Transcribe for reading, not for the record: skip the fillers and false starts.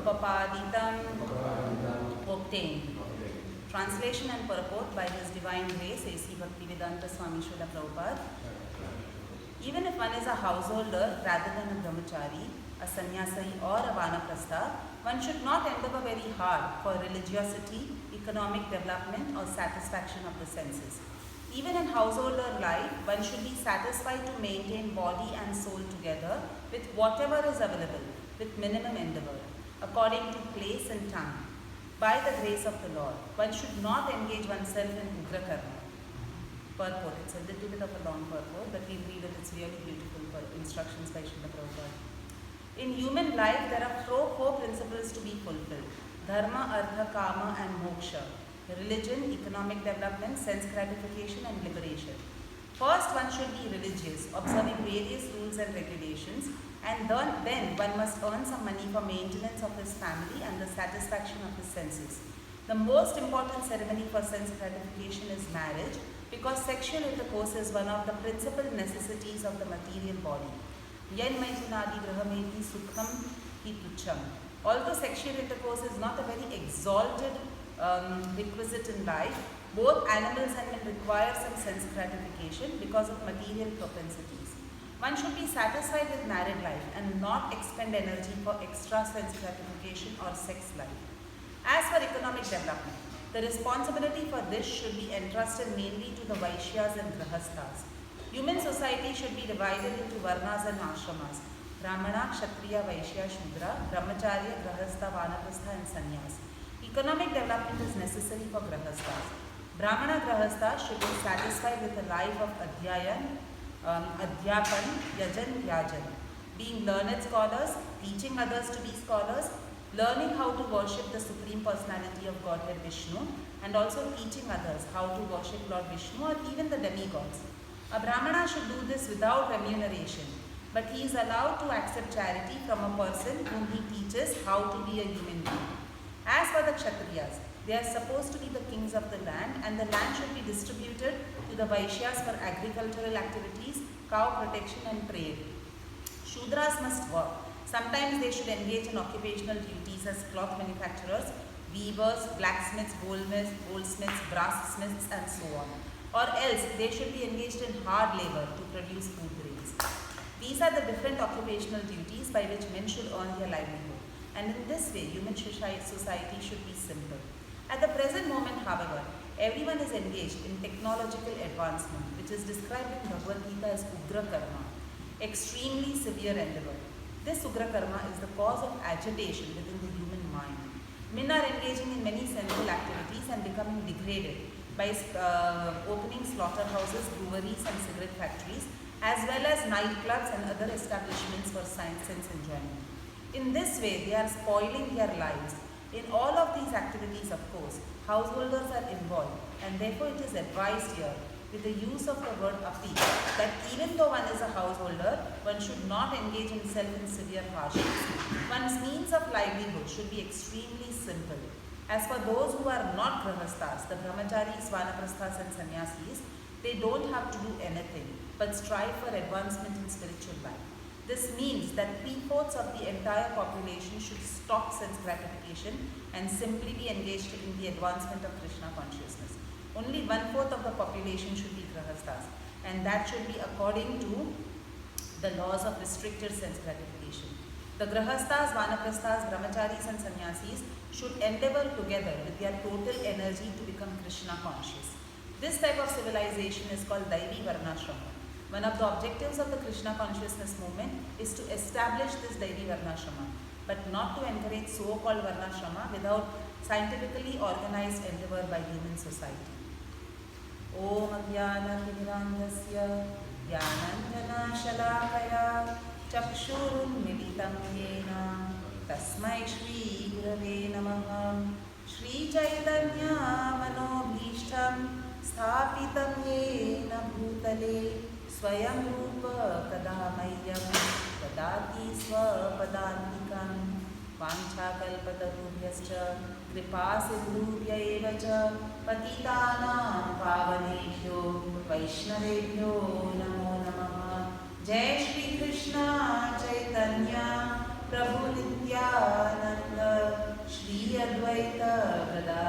Upapaditam obtained. Translation and purport by His Divine Grace A.C. Bhaktivedanta Swami Srila Prabhupada. Even if one is a householder rather than a brahmachari, a sannyasi or a vanaprastha, one should not endeavor very hard for religiosity, economic development or satisfaction of the senses. Even in householder life, one should be satisfied to maintain body and soul together with whatever is available, with minimum endeavor, according to place and time. By the grace of the Lord, one should not engage oneself in ugra karma. Purport. It's a little bit of a long purport, but we read it. It's really beautiful for instructions by Srila Prabhupada. In human life, there are four principles to be fulfilled: dharma, artha, kama, and moksha. Religion, economic development, sense gratification, and liberation. First, one should be religious, observing various rules and regulations, and then one must earn some money for maintenance of his family and the satisfaction of his senses. The most important ceremony for sense gratification is marriage, because sexual intercourse is one of the principal necessities of the material body. Yen maitunadi grahameti sukham hi tucham. Although sexual intercourse is not a very exalted requisite in life, both animals and men require some sense gratification because of material propensities. One should be satisfied with married life and not expend energy for extra sense gratification or sex life. As for economic development, the responsibility for this should be entrusted mainly to the Vaishyas and Grahasthas. Human society should be divided into Varnas and Ashramas: Brahmana, Kshatriya, Vaishya, Shudra, Brahmacharya, Grahastha, Vanaprastha and Sannyas. Economic development is necessary for Grahasthas. Brahmana Grahastha should be satisfied with a life of Adhyayan, Adhyapan, Yajan, Yajan, being learned scholars, teaching others to be scholars, learning how to worship the Supreme Personality of Godhead Vishnu, and also teaching others how to worship Lord Vishnu or even the demigods. A Brahmana should do this without remuneration, but he is allowed to accept charity from a person whom he teaches how to be a human being. As for the Kshatriyas, they are supposed to be the kings of the land, and the land should be distributed to the Vaishyas for agricultural activities, cow protection and trade. Shudras must work. Sometimes they should engage in occupational duties as cloth manufacturers, weavers, blacksmiths, goldsmiths, brass-smiths and so on. Or else they should be engaged in hard labor to produce food grains. These are the different occupational duties by which men should earn their livelihood. And in this way, human society should be simple. At the present moment, however, everyone is engaged in technological advancement, which is described in Bhagavad Gita as ugra karma, extremely severe endeavor. This ugra karma is the cause of agitation within the human mind. Men are engaging in many sensual activities and becoming degraded by opening slaughterhouses, breweries and cigarette factories, as well as nightclubs and other establishments for sense enjoyment. In this way, they are spoiling their lives. In all of these activities, of course, householders are involved, and therefore it is advised here, with the use of the word api, that even though one is a householder, one should not engage himself in severe hardships. One's means of livelihood should be extremely simple. As for those who are not grahasthas, the brahmacharis, vanaprasthas and sannyasis, they don't have to do anything, but strive for advancement in spiritual life. This means that 3/4 of the entire population should stop sense gratification and simply be engaged in the advancement of Krishna consciousness. Only 1/4 of the population should be grahasthas, and that should be according to the laws of restricted sense gratification. The grahasthas, vanaprasthas, brahmacharis and sannyasis should endeavor together with their total energy to become Krishna conscious. This type of civilization is called Daivi Varnashrama. One of the objectives of the Krishna consciousness movement is to establish this Daivi Varnashrama, but not to encourage so-called Varnashrama without scientifically organized endeavor by human society. Om Ajnana Timirandasya Jnananjana Shalakaya Chakshurunmilitam Yena Tasmai Shri Gurave Namaha. Shri Chaitanya Manobhishtam Sthapitam Yena Bhutale Swayam Rupa Kada Mayyam Dadati Swapadantikam Vanchakalpatarubhyascha Kripasindhubhya eva cha Patitanam Pavanebhyo Vaishnavebhyo Namo Namaha. Jai Shri Krishna Chaitanya Prabhu Nityananda brother.